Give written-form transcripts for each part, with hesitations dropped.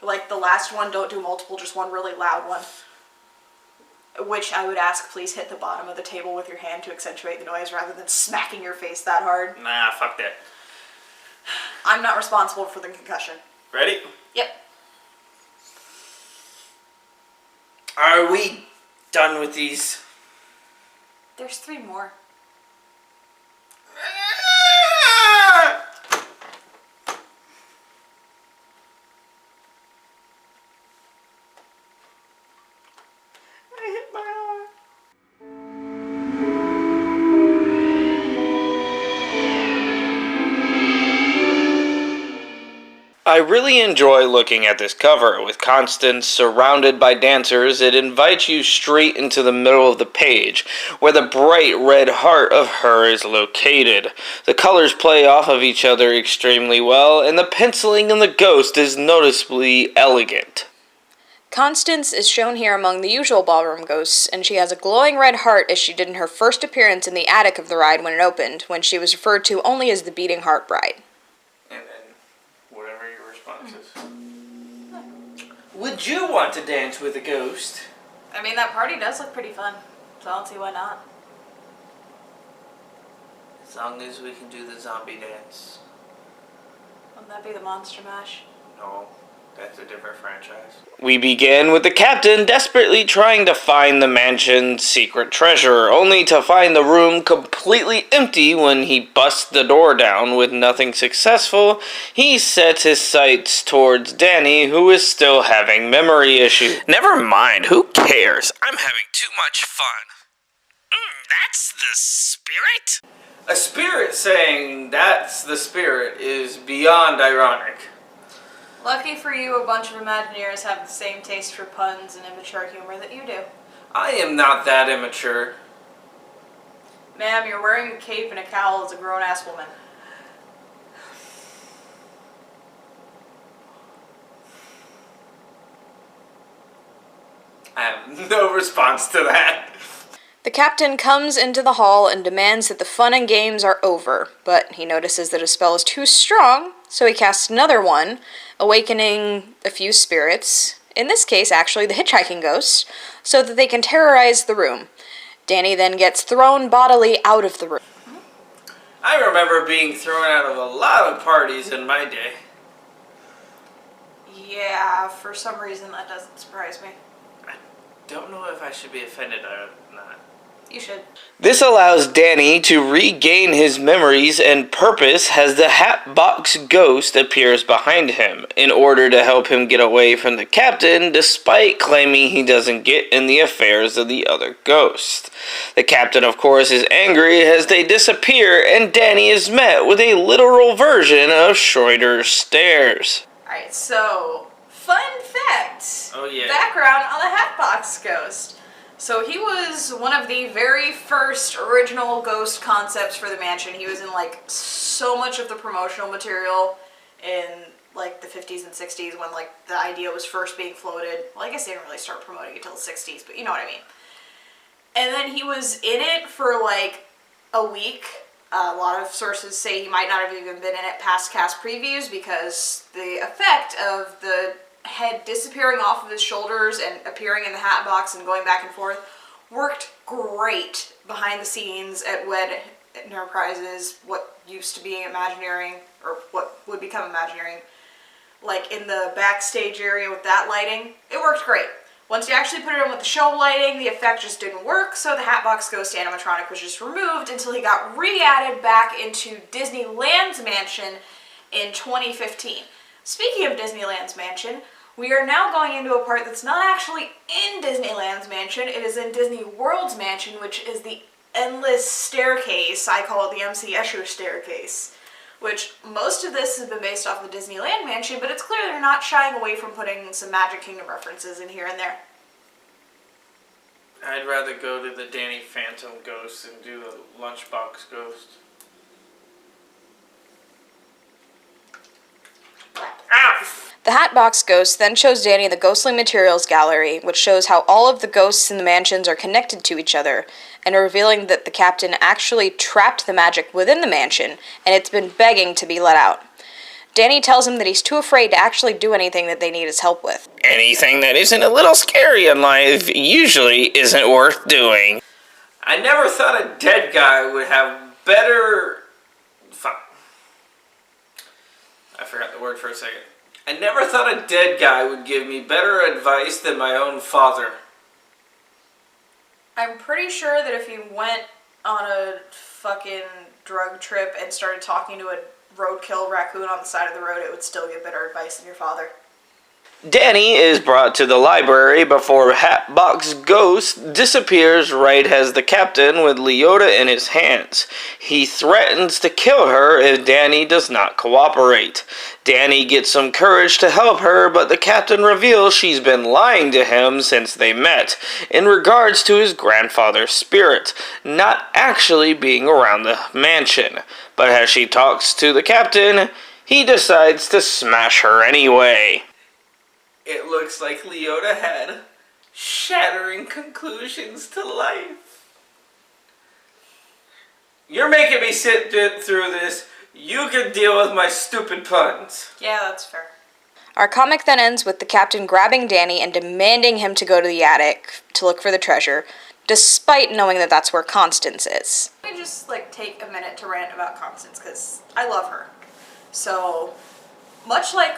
Like the last one, don't do multiple, just one really loud one. Which I would ask, please hit the bottom of the table with your hand to accentuate the noise rather than smacking your face that hard. Nah, fuck that. I'm not responsible for the concussion. Ready? Yep. Are we done with these? There's 3 more. I hit my heart. I really enjoy looking at this cover. With Constance surrounded by dancers, it invites you straight into the middle of the page, where the bright red heart of her is located. The colors play off of each other extremely well, and the penciling in the ghost is noticeably elegant. Constance is shown here among the usual ballroom ghosts, and she has a glowing red heart as she did in her first appearance in the attic of the ride when it opened, when she was referred to only as the Beating Heart Bride. Would you want to dance with a ghost? I mean, that party does look pretty fun, so I don't see why not. As long as we can do the zombie dance. Wouldn't that be the Monster Mash? No, that's a different franchise. We begin with the captain desperately trying to find the mansion's secret treasure, only to find the room completely empty when he busts the door down. With nothing successful, he sets his sights towards Danny, who is still having memory issues. Never mind, who cares? I'm having too much fun. That's the spirit? A spirit saying that's the spirit is beyond ironic. Lucky for you, a bunch of Imagineers have the same taste for puns and immature humor that you do. I am not that immature. Ma'am, you're wearing a cape and a cowl as a grown-ass woman. I have no response to that. The captain comes into the hall and demands that the fun and games are over, but he notices that his spell is too strong, so he casts another one, awakening a few spirits, in this case actually the hitchhiking ghost, so that they can terrorize the room. Danny then gets thrown bodily out of the room. I remember being thrown out of a lot of parties in my day. Yeah, for some reason that doesn't surprise me. I don't know if I should be offended or not. You should. This allows Danny to regain his memories and purpose as the Hatbox Ghost appears behind him in order to help him get away from the captain, despite claiming he doesn't get in the affairs of the other ghosts. The captain, of course, is angry as they disappear, and Danny is met with a literal version of Schroeder's stairs. Alright, so, fun fact. Oh yeah. Background on the Hatbox Ghost. So he was one of the very first original ghost concepts for the mansion. He was in like so much of the promotional material in like the 50s and 60s when like the idea was first being floated. Well, I guess they didn't really start promoting it until the 60s, but you know what I mean. And then he was in it for like a week. A lot of sources say he might not have even been in it past cast previews because the effect of the head disappearing off of his shoulders and appearing in the hat box and going back and forth worked great behind the scenes at WED Enterprises, what used to be Imagineering, or what would become Imagineering. Like in the backstage area with that lighting, it worked great. Once you actually put it in with the show lighting, the effect just didn't work, so the Hatbox Ghost animatronic was just removed until he got re-added back into Disneyland's mansion in 2015. Speaking of Disneyland's mansion, we are now going into a part that's not actually in Disneyland's mansion. It is in Disney World's mansion, which is the endless staircase. I call it the MC Escher staircase, which most of this has been based off the Disneyland mansion, but it's clear they're not shying away from putting some Magic Kingdom references in here and there. I'd rather go to the Danny Phantom Ghost and do a Lunchbox Ghost. The Hatbox Ghost then shows Danny the Ghostly Materials Gallery, which shows how all of the ghosts in the mansions are connected to each other, and revealing that the captain actually trapped the magic within the mansion, and it's been begging to be let out. Danny tells him that he's too afraid to actually do anything that they need his help with. Anything that isn't a little scary in life usually isn't worth doing. I never thought a dead guy would have better... I forgot the word for a second. I never thought a dead guy would give me better advice than my own father. I'm pretty sure that if you went on a fucking drug trip and started talking to a roadkill raccoon on the side of the road, it would still give better advice than your father. Danny is brought to the library before Hatbox Ghost disappears right as the captain with Leota in his hands. He threatens to kill her if Danny does not cooperate. Danny gets some courage to help her, but the captain reveals she's been lying to him since they met, in regards to his grandfather's spirit, not actually being around the mansion. But as she talks to the captain, he decides to smash her anyway. It looks like Leota had shattering conclusions to life. You're making me sit through this. You can deal with my stupid puns. Yeah, that's fair. Our comic then ends with the captain grabbing Danny and demanding him to go to the attic to look for the treasure, despite knowing that that's where Constance is. Let me just take a minute to rant about Constance, because I love her. So, much like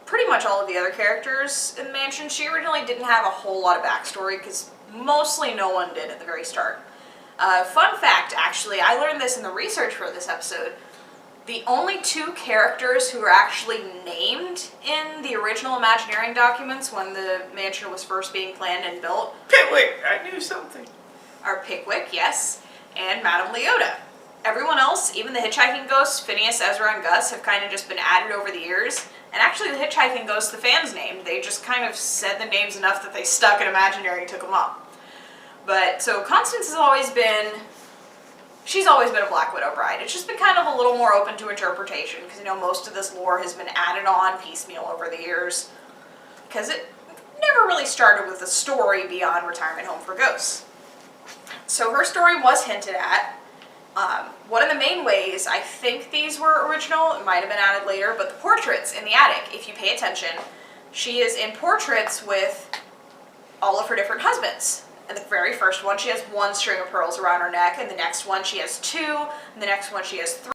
pretty much all of the other characters in the mansion, she originally didn't have a whole lot of backstory, because mostly no one did at the very start. Fun fact, actually, I learned this in the research for this episode. The only two characters who were actually named in the original Imagineering documents when the mansion was first being planned and built... Pickwick, I knew something. ...are Pickwick, yes, and Madame Leota. Everyone else, even the hitchhiking ghosts, Phineas, Ezra, and Gus, have kind of just been added over the years. And actually, the hitchhiking ghost, the fans named, they just kind of said the names enough that they stuck and Imagineering took them up. But, so Constance has always been... She's always been a Black Widow bride. It's just been kind of a little more open to interpretation, because, most of this lore has been added on piecemeal over the years. Because it never really started with a story beyond Retirement Home for Ghosts. So her story was hinted at. One of the main ways, I think these were original, it might have been added later, but the portraits in the attic, if you pay attention, she is in portraits with all of her different husbands. And the very first one, she has one string of pearls around her neck, and the next one she has two, and the next one she has three.